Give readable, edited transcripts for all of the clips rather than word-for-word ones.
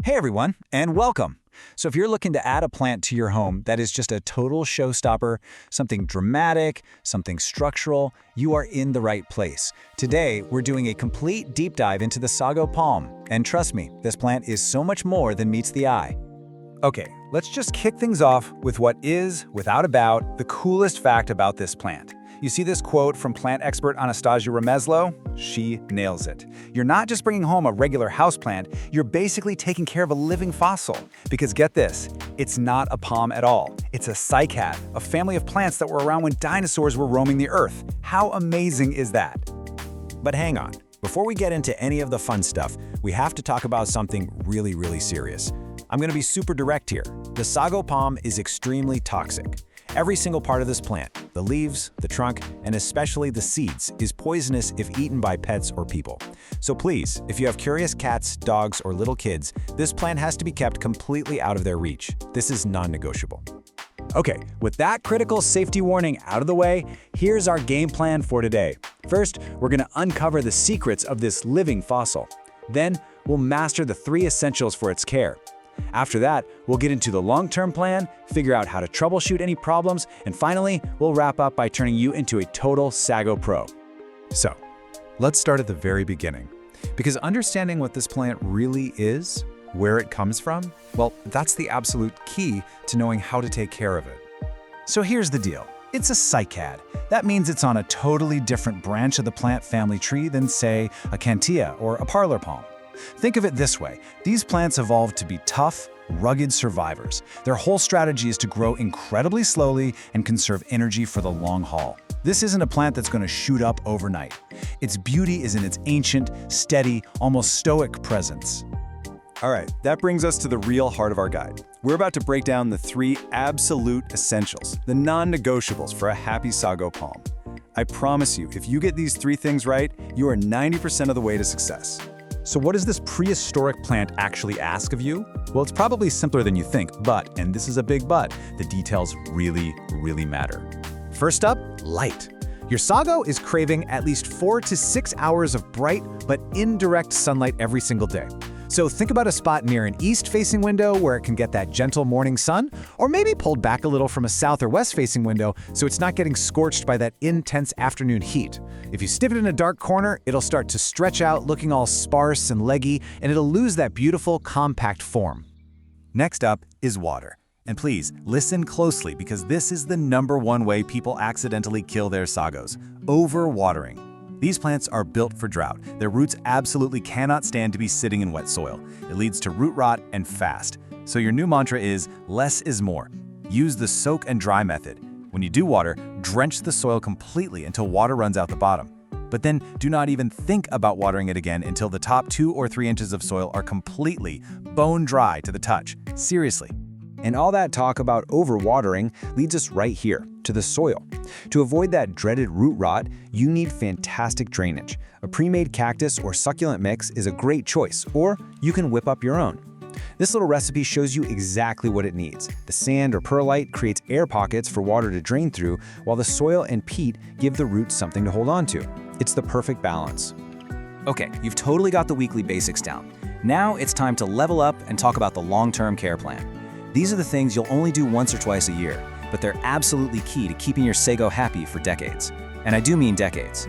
Hey everyone, and welcome. So if you're looking to add a plant to your home that is just a total showstopper, something dramatic, something structural, you are in the right place. Today, we're doing a complete deep dive into the Sago Palm. And trust me, this plant is so much more than meets the eye. Okay, let's just kick things off with what is, without a doubt, the coolest fact about this plant. You see this quote from plant expert Anastasia Remeslo? She nails it. You're not just bringing home a regular houseplant, you're basically taking care of a living fossil. Because get this, it's not a palm at all. It's a cycad, a family of plants that were around when dinosaurs were roaming the earth. How amazing is that? But hang on, before we get into any of the fun stuff, we have to talk about something really serious. I'm going to be super direct here. The Sago Palm is extremely toxic. Every single part of this plant, the leaves, the trunk, and especially the seeds, is poisonous if eaten by pets or people. So please, if you have curious cats, dogs, or little kids, this plant has to be kept completely out of their reach. This is non-negotiable. Okay, with that critical safety warning out of the way, here's our game plan for today. First, we're going to uncover the secrets of this living fossil. Then, we'll master the 3 essentials for its care. After that, we'll get into the long-term plan, figure out how to troubleshoot any problems, and finally, we'll wrap up by turning you into a total Sago pro. So, let's start at the very beginning. Because understanding what this plant really is, where it comes from, well, that's the absolute key to knowing how to take care of it. So here's the deal. It's a cycad. That means it's on a totally different branch of the plant family tree than, say, a cantia or a parlor palm. Think of it this way. These plants evolved to be tough, rugged survivors. Their whole strategy is to grow incredibly slowly and conserve energy for the long haul. This isn't a plant that's going to shoot up overnight. Its beauty is in its ancient, steady, almost stoic presence. All right, that brings us to the real heart of our guide. We're about to break down the 3 absolute essentials, the non-negotiables for a happy Sago Palm. I promise you, if you get these 3 things right, you are 90% of the way to success. So what does this prehistoric plant actually ask of you? Well, it's probably simpler than you think, but, and this is a big but, the details really matter. First up, light. Your sago is craving at least 4 to 6 hours of bright but indirect sunlight every single day. So think about a spot near an east-facing window where it can get that gentle morning sun, or maybe pulled back a little from a south or west-facing window so it's not getting scorched by that intense afternoon heat. If you stick it in a dark corner, it'll start to stretch out looking all sparse and leggy, and it'll lose that beautiful, compact form. Next up is water. And please, listen closely because this is the #1 way people accidentally kill their sagos: overwatering. These plants are built for drought. Their roots absolutely cannot stand to be sitting in wet soil. It leads to root rot and fast. So your new mantra is less is more. Use the soak and dry method. When you do water, drench the soil completely until water runs out the bottom. But then do not even think about watering it again until the top 2 or 3 inches of soil are completely bone dry to the touch. Seriously. And all that talk about overwatering leads us right here, to the soil. To avoid that dreaded root rot, you need fantastic drainage. A pre-made cactus or succulent mix is a great choice, or you can whip up your own. This little recipe shows you exactly what it needs. The sand or perlite creates air pockets for water to drain through, while the soil and peat give the roots something to hold on to. It's the perfect balance. Okay, you've totally got the weekly basics down. Now it's time to level up and talk about the long-term care plan. These are the things you'll only do once or twice a year, but they're absolutely key to keeping your sago happy for decades. And I do mean decades.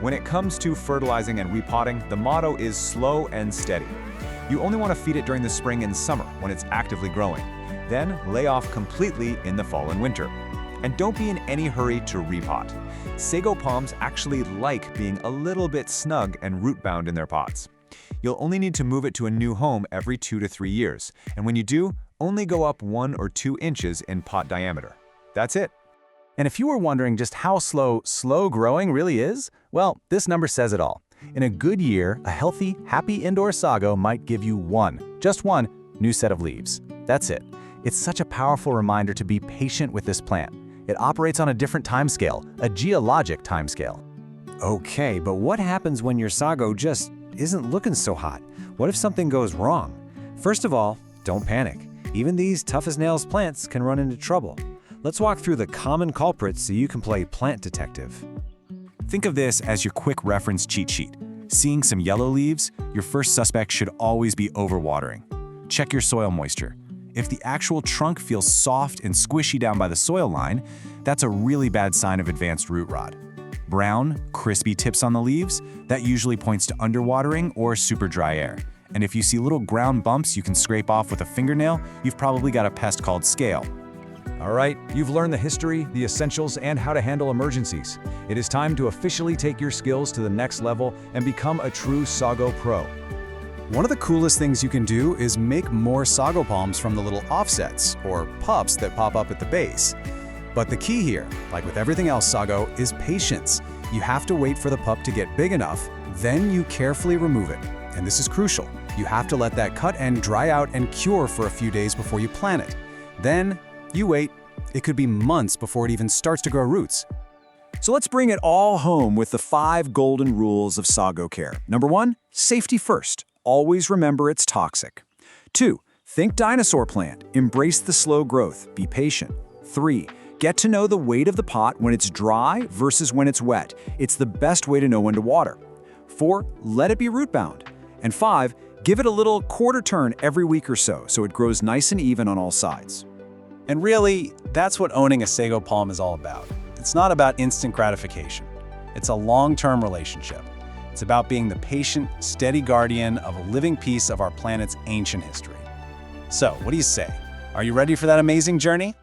When it comes to fertilizing and repotting, the motto is slow and steady. You only want to feed it during the spring and summer when it's actively growing. Then lay off completely in the fall and winter. And don't be in any hurry to repot. Sago palms actually like being a little bit snug and root-bound in their pots. You'll only need to move it to a new home every 2 to 3 years, and when you do, only go up 1 or 2 inches in pot diameter. That's it. And if you were wondering just how slow growing really is, well, this number says it all. In a good year, a healthy, happy indoor sago might give you just one, new set of leaves. That's it. It's such a powerful reminder to be patient with this plant. It operates on a different timescale, a geologic timescale. Okay, but what happens when your sago just isn't looking so hot? What if something goes wrong? First of all, don't panic. Even these tough-as-nails plants can run into trouble. Let's walk through the common culprits so you can play plant detective. Think of this as your quick reference cheat sheet. Seeing some yellow leaves, your first suspect should always be overwatering. check your soil moisture. If the actual trunk feels soft and squishy down by the soil line, that's a really bad sign of advanced root rot. Brown, crispy tips on the leaves, that usually points to underwatering or super dry air. And if you see little ground bumps you can scrape off with a fingernail, you've probably got a pest called scale. All right, you've learned the history, the essentials, and how to handle emergencies. It is time to officially take your skills to the next level and become a true Sago pro. One of the coolest things you can do is make more Sago Palms from the little offsets, or pups that pop up at the base. But the key here, like with everything else Sago, is patience. You have to wait for the pup to get big enough, then you carefully remove it. And this is crucial. You have to let that cut end dry out and cure for a few days before you plant it. Then, you wait. It could be months before it even starts to grow roots. So let's bring it all home with the 5 golden rules of Sago care. Number 1, safety first. Always remember it's toxic. 2, think dinosaur plant. Embrace the slow growth. Be patient. 3, get to know the weight of the pot when it's dry versus when it's wet. It's the best way to know when to water. 4, let it be root bound. And 5, give it a little quarter turn every week or so it grows nice and even on all sides. And really, that's what owning a Sago Palm is all about. It's not about instant gratification. It's a long-term relationship. It's about being the patient, steady guardian of a living piece of our planet's ancient history. So, what do you say? Are you ready for that amazing journey?